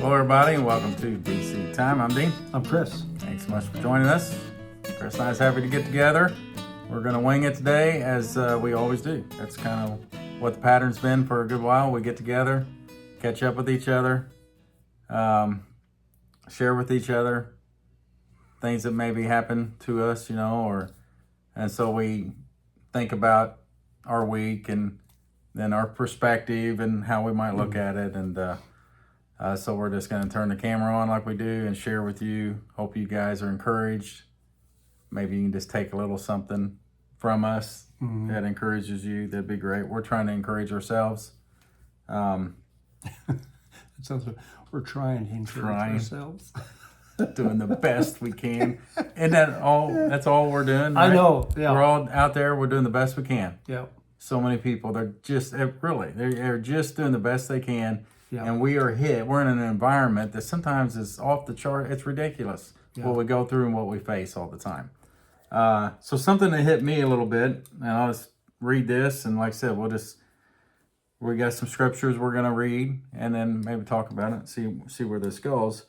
Hello, everybody, and welcome to DC Time. I'm Dean. I'm Chris. Thanks so much for joining us. Chris and I is happy to get together. We're going to wing it today, as we always do. That's kind of what the pattern's been for a good while. We get together, catch up with each other, share with each other things that maybe happen to us, and so we think about our week and then our perspective and how we might look at it. And so we're just going to turn the camera on like we do and share with you. Hope you guys are encouraged. Maybe you can just take a little something from us that encourages you. That'd be great. We're trying to encourage ourselves. It sounds like we're trying to encourage ourselves. Doing the best we can. And that's all we're doing, right? I know. Yeah. We're all out there. We're doing the best we can. Yeah. So many people, they're just doing the best they can. Yeah. And we're in an environment that sometimes is off the chart. It's ridiculous what we go through and what we face all the time. So something that hit me a little bit, and I'll just read this, and like I said, we got some scriptures we're going to read, and then maybe talk about it, see where this goes.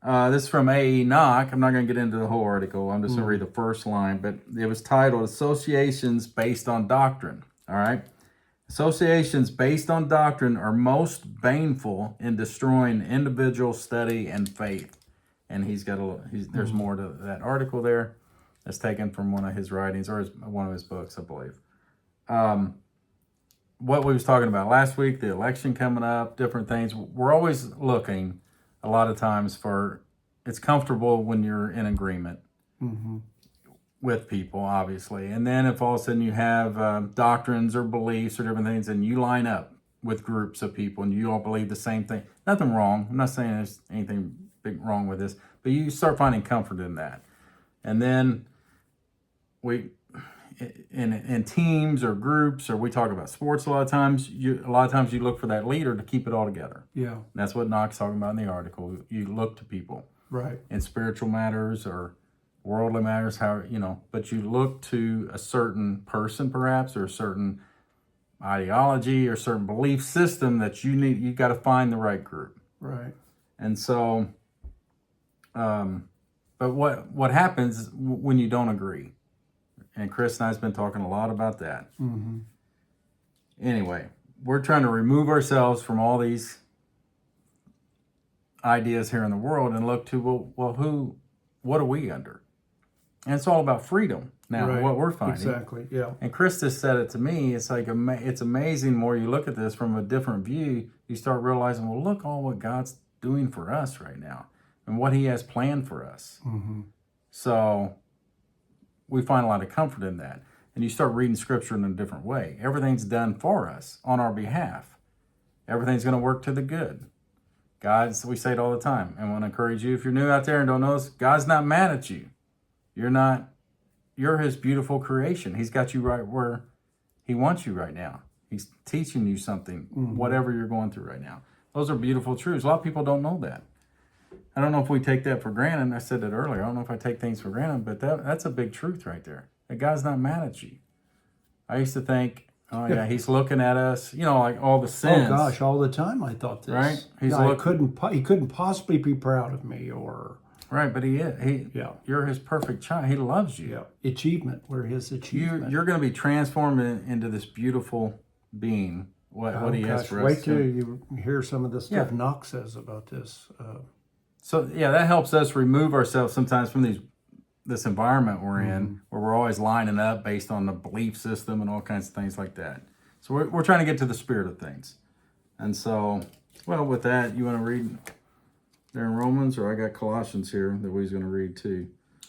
This is from Knoch. I'm not going to get into the whole article. I'm just going to read the first line, but it was titled Associations Based on Doctrine. All right. Associations based on doctrine are most baneful in destroying individual study and faith. And there's more to that article there. That's taken from one of his writings or one of his books, I believe. What we was talking about last week, the election coming up, different things. We're always looking a lot of times it's comfortable when you're in agreement with people, obviously. And then if all of a sudden you have doctrines or beliefs or different things, and you line up with groups of people and you all believe the same thing, nothing wrong. I'm not saying there's anything big wrong with this, but you start finding comfort in that. And then in teams or groups, or we talk about sports a lot of times you look for that leader to keep it all together. Yeah. And that's what Knoch's talking about in the article. You look to people. Right. In spiritual matters or worldly matters, but you look to a certain person perhaps, or a certain ideology or certain belief system that you got to find the right group. Right. And so, but what happens when you don't agree? And Chris and I have been talking a lot about that. Anyway, we're trying to remove ourselves from all these ideas here in the world and look to, what are we under? And it's all about freedom now, what we're finding. Exactly, yeah. And Chris just said it to me. It's like, it's amazing. The more you look at this from a different view, you start realizing, well, look all what God's doing for us right now and what he has planned for us. So we find a lot of comfort in that. And you start reading scripture in a different way. Everything's done for us on our behalf. Everything's going to work to the good. We say it all the time. And I want to encourage you, if you're new out there and don't know this, God's not mad at you. You're his beautiful creation. He's got you right where he wants you right now. He's teaching you something, whatever you're going through right now. Those are beautiful truths. A lot of people don't know that. I don't know if we take that for granted. I said that earlier. I don't know if I take things for granted, but that's a big truth right there. That God's not mad at you. I used to think, oh yeah, he's looking at us, like all the sins. Oh gosh, all the time I thought this. Right? He couldn't possibly be proud of me or... Right, but he is. You're his perfect child. He loves you. Yeah. Achievement. We're his achievement. You're going to be transformed into this beautiful being. What he has for us. Wait till you hear some of the stuff Knoch says about this. So that helps us remove ourselves sometimes from this environment we're in, where we're always lining up based on the belief system and all kinds of things like that. So we're trying to get to the spirit of things. And so, with that, you want to read there in Romans, or I got Colossians here that we're going to read too.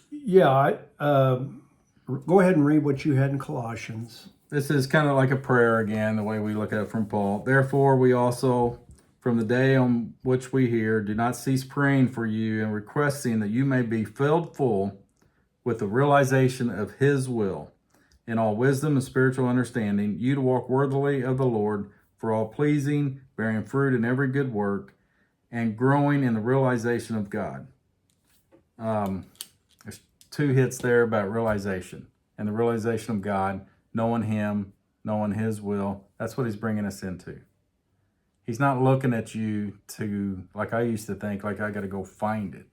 Yeah, go ahead and read what you had in Colossians. This is kind of like a prayer again, the way we look at it from Paul. Therefore, we also, from the day on which we hear, do not cease praying for you and requesting that you may be filled full with the realization of his will, in all wisdom and spiritual understanding, you to walk worthily of the Lord, for all pleasing, bearing fruit in every good work, and growing in the realization of God. There's two hits there about realization. And the realization of God, knowing him, knowing his will. That's what he's bringing us into. He's not looking at you to, like I used to think, like I got to go find it.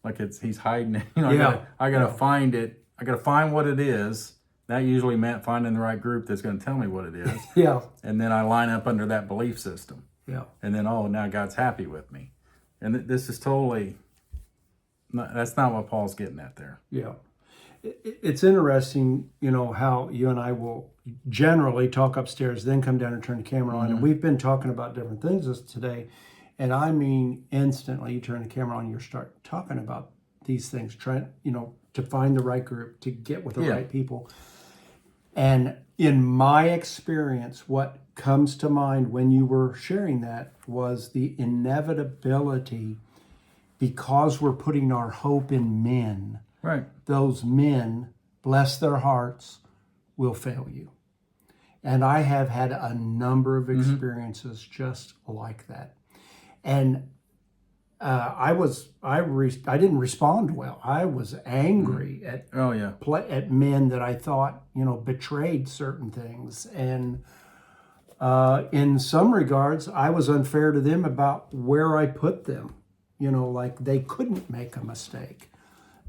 Like he's hiding it. I got to find it. I got to find what it is. That usually meant finding the right group that's going to tell me what it is. Yeah. And then I line up under that belief system. Yeah. And then, now God's happy with me. And this is totally, that's not what Paul's getting at there. Yeah. It's interesting, how you and I will generally talk upstairs, then come down and turn the camera on. And we've been talking about different things today. And I mean, instantly you turn the camera on, you start talking about these things, trying, to find the right group, to get with the right people. And in my experience, what comes to mind when you were sharing that was the inevitability, because we're putting our hope in men. Right. Those men, bless their hearts, will fail you. And I have had a number of experiences just like that. And I didn't respond well. I was angry at men that I thought, betrayed certain things. And in some regards, I was unfair to them about where I put them. Like they couldn't make a mistake.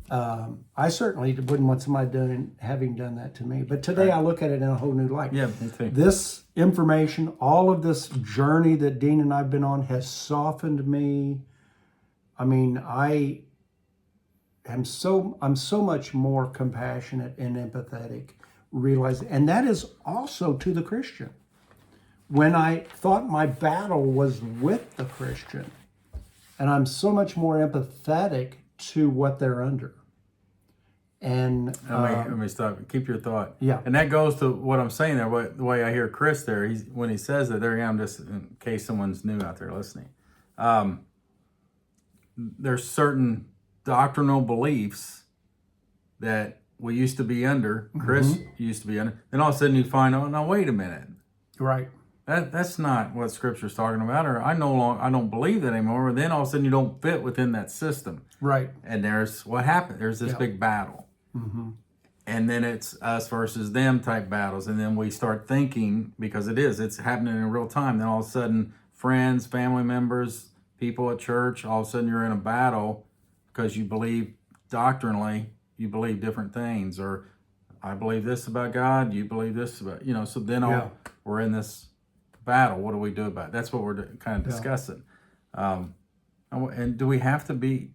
I certainly wouldn't want somebody having done that to me. But today I look at it in a whole new light. Yeah, me too. This information, all of this journey that Dean and I have been on has softened me. I mean, I'm so much more compassionate and empathetic, realizing, and that is also to the Christian. When I thought my battle was with the Christian, and I'm so much more empathetic to what they're under. And let me stop. Keep your thought. Yeah. And that goes to what I'm saying there. The way I hear Chris there, when he says that, there I'm just, in case someone's new out there listening. There's certain doctrinal beliefs that we used to be under. Chris used to be under. Then all of a sudden you find, oh, no, wait a minute. Right. That's not what Scripture's talking about, or I don't believe that anymore. But then all of a sudden you don't fit within that system. Right. And there's what happened. There's this big battle. And then it's us versus them type battles. And then we start thinking, because it's happening in real time. Then all of a sudden, friends, family members, people at church, all of a sudden you're in a battle because you believe doctrinally, you believe different things. Or I believe this about God, you believe this about, so then we're in this battle. What do we do about it? That's what we're kind of discussing. And do we have to be,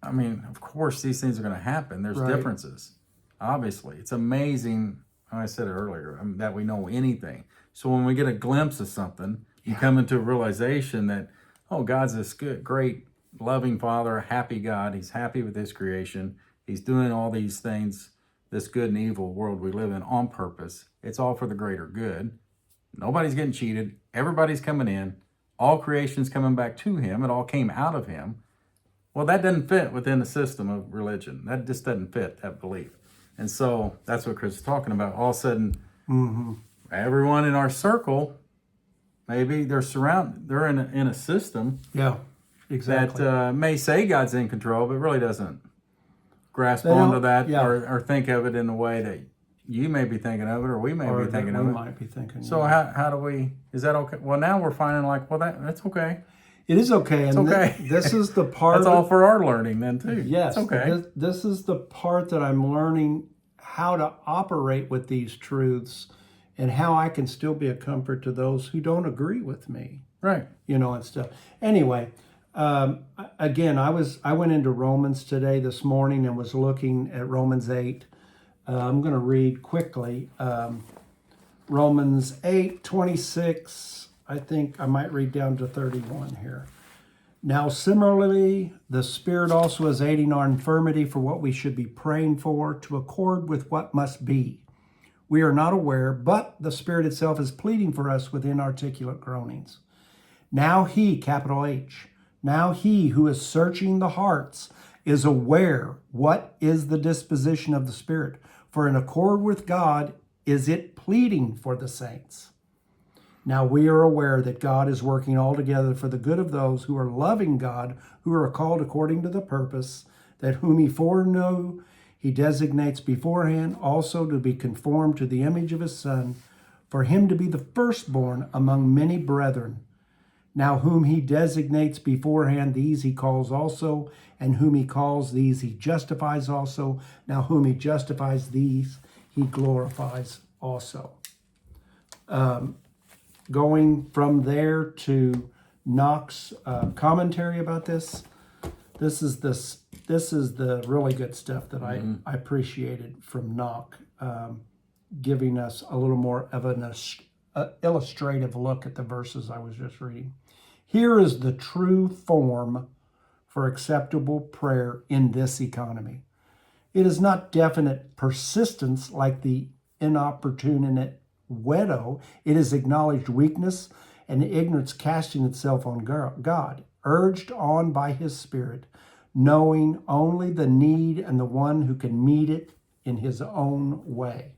I mean, of course, these things are going to happen. There's differences, obviously. It's amazing, I said it earlier, that we know anything. So when we get a glimpse of something, you come into a realization that, oh, God's this good, great, loving Father, a happy God. He's happy with His creation. He's doing all these things, this good and evil world we live in, on purpose. It's all for the greater good. Nobody's getting cheated. Everybody's coming in. All creation's coming back to Him. It all came out of Him. Well, that doesn't fit within the system of religion. That just doesn't fit, that belief. And so that's what Chris is talking about. All of a sudden, everyone in our circle, maybe they're in a system that may say God's in control, but really doesn't grasp onto that or think of it in the way that you may be thinking of it, or we may be thinking of it. Might be thinking. So how do we, is that okay? Well, now we're finding that's okay. It is okay. It's okay. This is the part. That's all for our learning then too. Yes. It's okay. This is the part that I'm learning how to operate with these truths, and how I can still be a comfort to those who don't agree with me. Right. And stuff. Anyway, again, I went into Romans this morning and was looking at Romans 8. I'm going to read quickly. Romans 8:26. I think I might read down to 31 here. Now, similarly, the Spirit also is aiding our infirmity for what we should be praying for, to accord with what must be. We are not aware, but the Spirit itself is pleading for us with inarticulate groanings. Now He, capital H, now He who is searching the hearts is aware what is the disposition of the Spirit, for in accord with God is it pleading for the saints. Now we are aware that God is working altogether for the good of those who are loving God, who are called according to the purpose, that whom He foreknew, He designates beforehand also to be conformed to the image of His Son, for him to be the firstborn among many brethren. Now whom he designates beforehand, these he calls also, and whom he calls, these he justifies also. Now whom he justifies, these he glorifies also. Going from there to Knoch's commentary about this. This is the really good stuff that I appreciated from Knoch, giving us a little more of an illustrative look at the verses I was just reading. Here is the true form for acceptable prayer in this economy. It is not definite persistence like the inopportune widow. It is acknowledged weakness and ignorance casting itself on God, urged on by his Spirit, knowing only the need and the one who can meet it in his own way.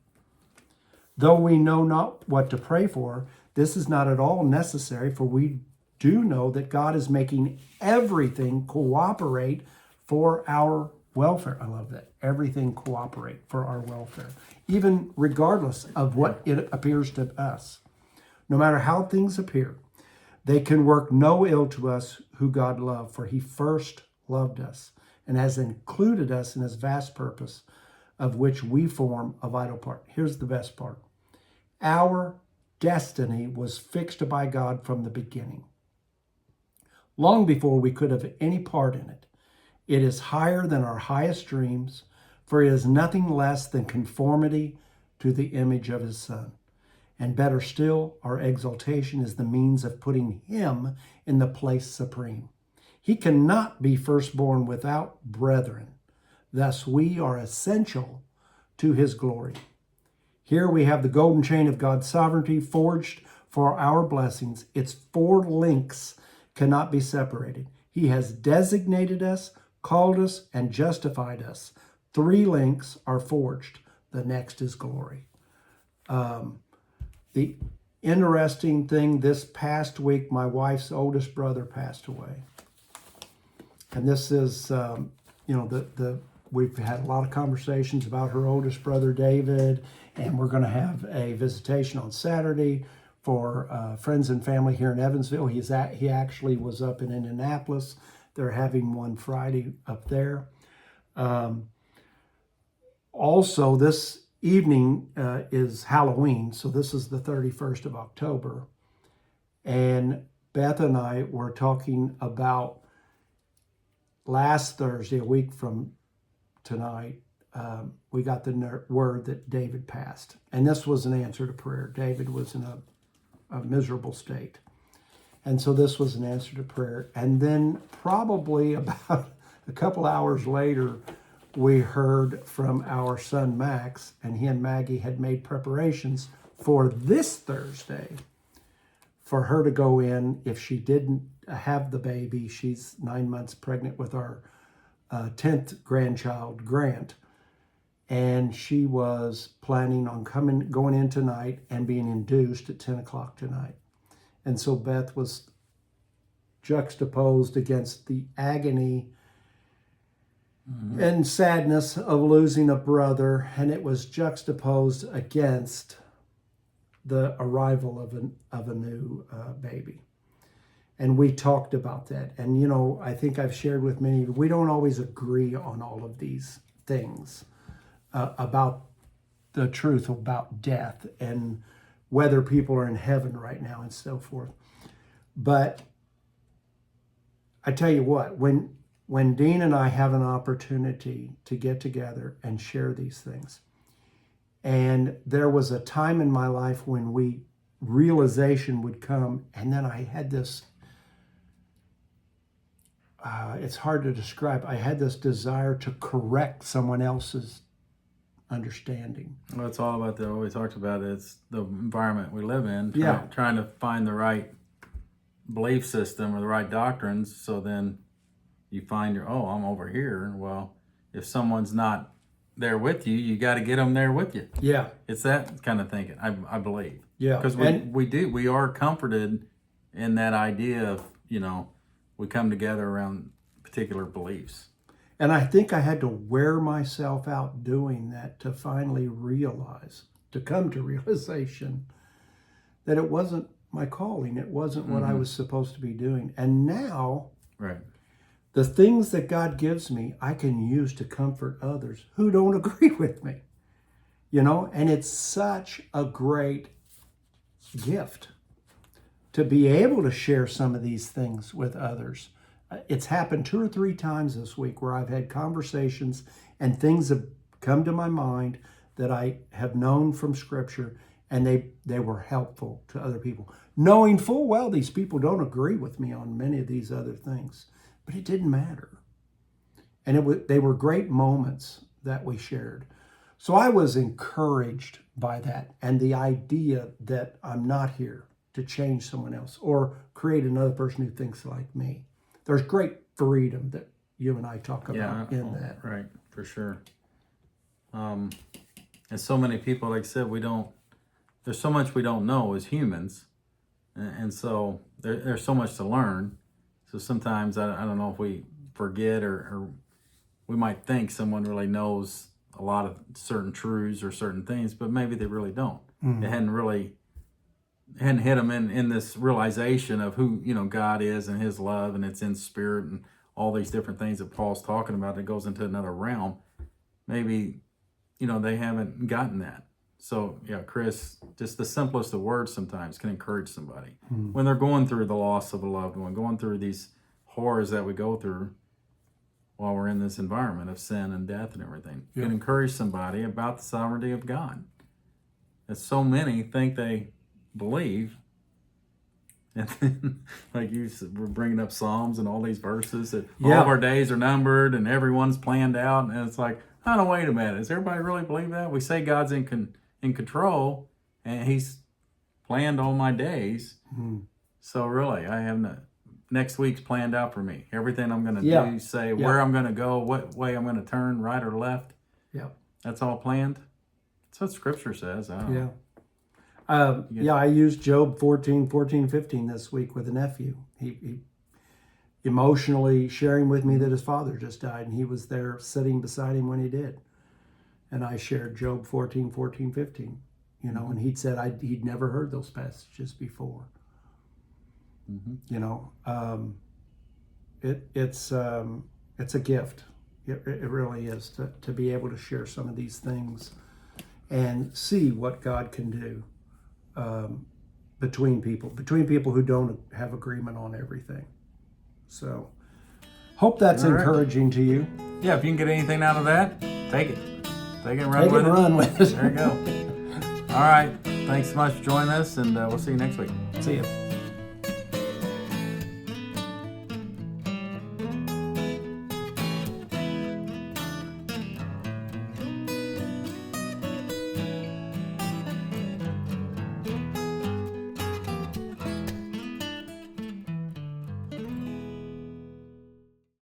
Though we know not what to pray for, this is not at all necessary, for we do know that God is making everything cooperate for our welfare. I love that. Everything cooperate for our welfare, even regardless of what it appears to us. No matter how things appear, they can work no ill to us who God loved, for he first loved us and has included us in his vast purpose, of which we form a vital part. Here's the best part. Our destiny was fixed by God from the beginning, long before we could have any part in it. It is higher than our highest dreams, for it is nothing less than conformity to the image of his Son. And better still, our exaltation is the means of putting him in the place supreme. He cannot be firstborn without brethren. Thus we are essential to his glory. Here we have the golden chain of God's sovereignty forged for our blessings. Its 4 links cannot be separated. He has designated us, called us, and justified us. 3 links are forged. The next is glory. The interesting thing, this past week, my wife's oldest brother passed away. And this is, we've had a lot of conversations about her oldest brother, David, and we're going to have a visitation on Saturday for friends and family here in Evansville. He actually was up in Indianapolis. They're having one Friday up there. Also, this evening is Halloween, so this is the 31st of October. And Beth and I were talking about last Thursday, a week from tonight, we got the word that David passed. And this was an answer to prayer. David was in a miserable state. And so this was an answer to prayer. And then probably about a couple hours later, we heard from our son Max, and he and Maggie had made preparations for this Thursday for her to go in if she didn't have the baby. She's 9 months pregnant with our 10th grandchild, Grant. And she was planning on going in tonight and being induced at 10 o'clock tonight. And so Beth was juxtaposed against the agony and sadness of losing a brother, and it was juxtaposed against the arrival of a new baby. And we talked about that. And, I think I've shared with many of you, we don't always agree on all of these things about the truth about death and whether people are in heaven right now and so forth. But I tell you what, when Dean and I have an opportunity to get together and share these things, and there was a time in my life when realization would come, and then I had this, it's hard to describe, I had this desire to correct someone else's understanding. Well, it's all about what we talked about. It's the environment we live in. Trying to find the right belief system or the right doctrines. So then you find I'm over here. Well, if someone's not there with you, you got to get them there with you. Yeah. It's that kind of thinking, I believe. Yeah. Because we are comforted in that idea of, we come together around particular beliefs. And I think I had to wear myself out doing that to finally realize, to come to realization that it wasn't my calling. It wasn't what I was supposed to be doing. And now, Right. the things that God gives me, I can use to comfort others who don't agree with me. And it's such a great gift to be able to share some of these things with others. It's happened 2 or 3 times this week where I've had conversations and things have come to my mind that I have known from Scripture, and they were helpful to other people. Knowing full well these people don't agree with me on many of these other things, but it didn't matter. And they were great moments that we shared. So I was encouraged by that, and the idea that I'm not here to change someone else or create another person who thinks like me. There's great freedom that you and I talk about in that. Right, for sure. And so many people, like I said, there's so much we don't know as humans. And so there's so much to learn. So sometimes, I don't know if we forget or we might think someone really knows a lot of certain truths or certain things, but maybe they really don't. It hadn't hit them in this realization of who, God is and his love, and it's in spirit and all these different things that Paul's talking about that goes into another realm. Maybe, they haven't gotten that. So, Chris, just the simplest of words sometimes can encourage somebody when they're going through the loss of a loved one, going through these horrors that we go through while we're in this environment of sin and death and everything. Can encourage somebody about the sovereignty of God. That so many think they believe, and then, like you said, we're bringing up Psalms and all these verses that all of our days are numbered and everyone's planned out, and it's like, oh no, wait a minute, does everybody really believe that? We say God's in control and he's planned all my days. So really, I have next week's planned out for me. Everything I'm going to do, say where I'm going to go, what way I'm going to turn, right or left. That's all planned. That's what Scripture says. I don't know. I used Job 14:15 this week with a nephew. He emotionally sharing with me that his father just died, and he was there sitting beside him when he did. And I shared Job 14:15, and he'd said he'd never heard those passages before. It's a gift. It really is to be able to share some of these things and see what God can do between people who don't have agreement on everything. So hope that's encouraging to you. Yeah, if you can get anything out of that, take it. Take it and run Take with it it. and run with it. There you go. All right. Thanks so much for joining us, and we'll see you next week. See you.